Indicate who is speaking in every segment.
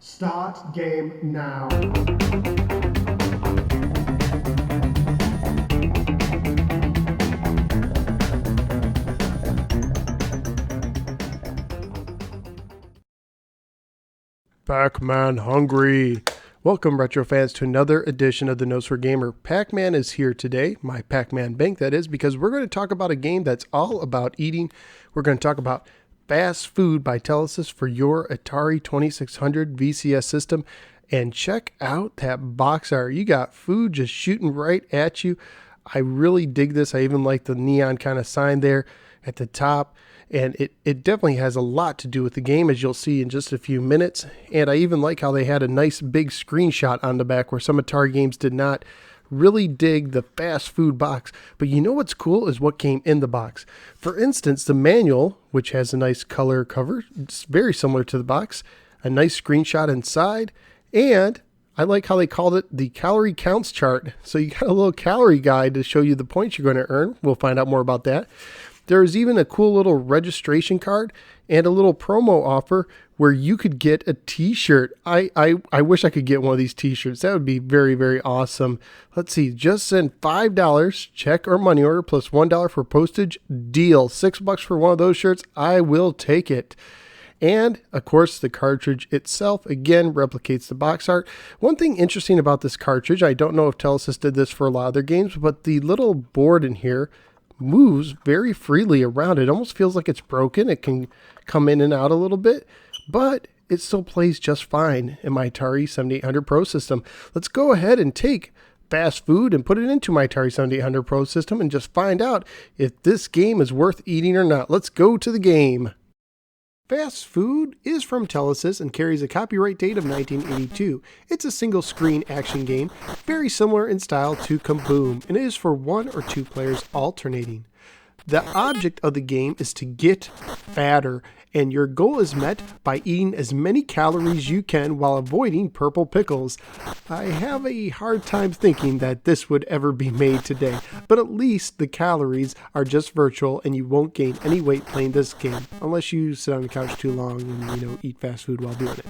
Speaker 1: Start game now. Pac-Man hungry. Welcome, retro fans, to another edition of the Notes for Gamer. Pac-Man is here today, my Pac-Man bank that is, because we're going to talk about a game that's all about eating. We're going to talk about Fast Food by Telesys for your Atari 2600 VCS system. And check out that box art. You got food just shooting right at you. I really dig this. I even like the neon kind of sign there at the top. And it definitely has a lot to do with the game, as you'll see in just a few minutes. And I even like how they had a nice big screenshot on the back where some Atari games did not. Really dig the fast food box. But you know what's cool is what came in the box. For instance, the manual, which has a nice color cover, it's very similar to the box, a nice screenshot inside, and I like how they called it the calorie counts chart. So you got a little calorie guide to show you the points you're going to earn. We'll find out more about that. There's even a cool little registration card and a little promo offer where you could get a t-shirt. I wish I could get one of these t-shirts. That would be very, very awesome. Let's see, just send $5 check or money order plus $1 for postage. Deal. $6 for one of those shirts. I will take it. And of course, the cartridge itself again replicates the box art. One thing interesting about this cartridge, I don't know if Telesys did this for a lot of their games, but the little board in here moves very freely around. It almost feels like it's broken. It can come in and out a little bit, but it still plays just fine in my Atari 7800 Pro system. Let's go ahead and take Fast Food and put it into my Atari 7800 Pro system and just find out if this game is worth eating or not. Let's go to the game. Fast Food is from Telesys and carries a copyright date of 1982. It's a single-screen action game, very similar in style to Kaboom, and it is for 1 or 2 players alternating. The object of the game is to get fatter, and your goal is met by eating as many calories you can while avoiding purple pickles. I have a hard time thinking that this would ever be made today, but at least the calories are just virtual and you won't gain any weight playing this game, unless you sit on the couch too long and, eat fast food while doing it.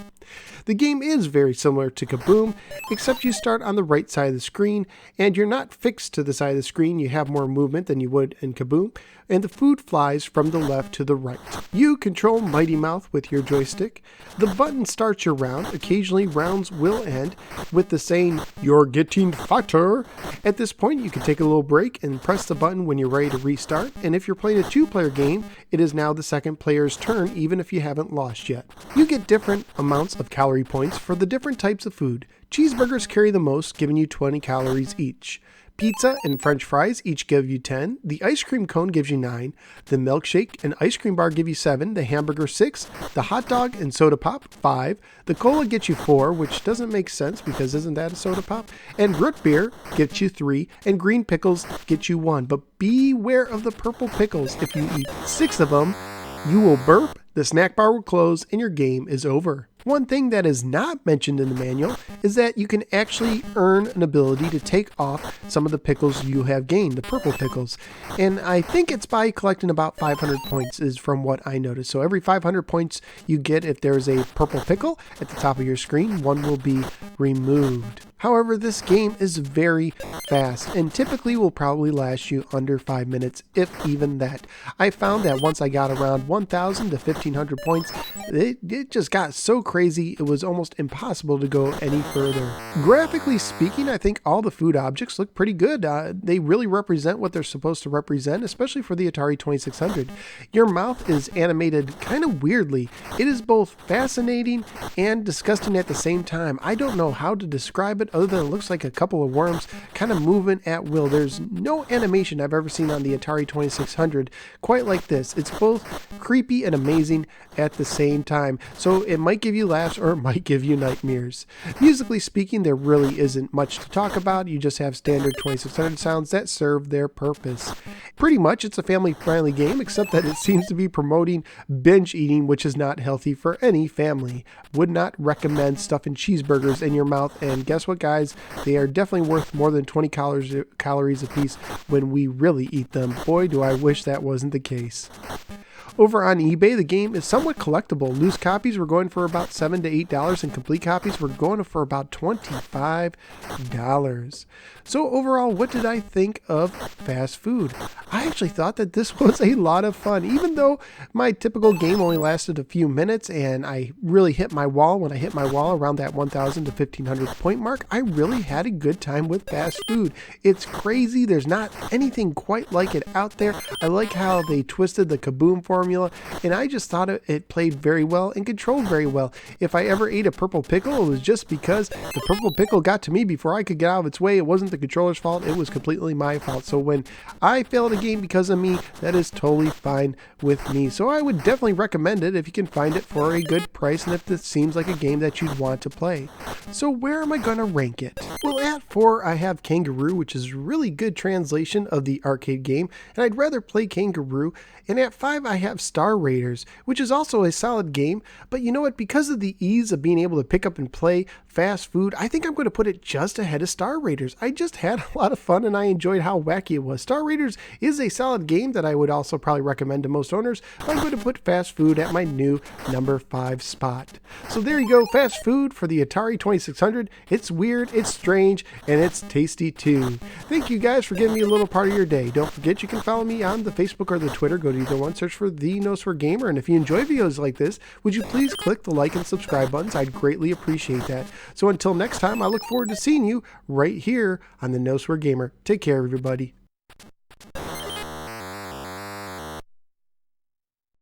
Speaker 1: The game is very similar to Kaboom, except you start on the right side of the screen, and you're not fixed to the side of the screen. You have more movement than you would in Kaboom, and the food flies from the left to the right. You control Mighty Mouth with your joystick. The button starts your round. Occasionally, rounds will end with the saying, "You're getting fatter." At this point, you can take a little break and press the button when you're ready to restart, and if you're playing a 2-player game, it is now the second player's turn, even if you haven't lost yet. You get different amounts of calorie points for the different types of food. Cheeseburgers carry the most, giving you 20 calories each. Pizza and French fries each give you 10. The ice cream cone gives you 9. The milkshake and ice cream bar give you 7. The hamburger 6. The hot dog and soda pop 5. The cola gets you 4, which doesn't make sense because isn't that a soda pop? And root beer gets you 3. And green pickles get you 1. But beware of the purple pickles. If you eat 6 of them, you will burp, the snack bar will close, and your game is over. One thing that is not mentioned in the manual is that you can actually earn an ability to take off some of the pickles you have gained, the purple pickles. And I think it's by collecting about 500 points is from what I noticed. So every 500 points you get, if there's a purple pickle at the top of your screen, one will be removed. However, this game is very fast and typically will probably last you under 5 minutes, if even that. I found that once I got around 1,000 to 1,500 points, it just got so crazy it was almost impossible to go any further. Graphically speaking, I think all the food objects look pretty good. They really represent what they're supposed to represent, especially for the Atari 2600. Your mouth is animated kind of weirdly. It is both fascinating and disgusting at the same time. I don't know how to describe it other than it looks like a couple of worms kind of moving at will. There's no animation I've ever seen on the Atari 2600 quite like this. It's both creepy and amazing at the same time. So it might give you laughs or it might give you nightmares. Musically speaking, there really isn't much to talk about. You just have standard 2600 sounds that serve their purpose. Pretty much it's a family-friendly game, except that it seems to be promoting binge eating, which is not healthy for any family. Would not recommend stuffing cheeseburgers in your mouth, and guess what, guys? They are definitely worth more than 20 calories a piece when we really eat them. Boy, do I wish that wasn't the case. Over on eBay, the game is somewhat collectible. Loose copies were going for about $7 to $8, and complete copies were going for about $25. So overall, what did I think of Fast Food? I actually thought that this was a lot of fun, even though my typical game only lasted a few minutes and I really hit my wall. When I hit my wall around that 1,000 to 1,500 point mark, I really had a good time with Fast Food. It's crazy. There's not anything quite like it out there. I like how they twisted the Kaboom formula, and I just thought it played very well and controlled very well. If I ever ate a purple pickle, it was just because the purple pickle got to me before I could get out of its way. It wasn't the controller's fault. It was completely my fault. So when I failed a game because of me, that is totally fine with me. So I would definitely recommend it if you can find it for a good price and if this seems like a game that you'd want to play. So where am I going to rank it? Well, at 4, I have Kangaroo, which is a really good translation of the arcade game, and I'd rather play Kangaroo. And at 5, I have Star Raiders, which is also a solid game, but you know what? Because of the ease of being able to pick up and play Fast Food, I think I'm going to put it just ahead of Star Raiders. I just had a lot of fun and I enjoyed how wacky it was. Star Raiders is a solid game that I would also probably recommend to most owners, but I'm going to put Fast Food at my new number 5 spot. So there you go, Fast Food for the Atari 2600. It's weird, it's strange, and it's tasty too. Thank you guys for giving me a little part of your day. Don't forget you can follow me on the Facebook or the Twitter. Go to either one, search for The No Swear Gamer, and if you enjoy videos like this, would you please click the like and subscribe buttons? I'd greatly appreciate that. So until next time, I look forward to seeing you right here on The No Swear Gamer. Take care, everybody.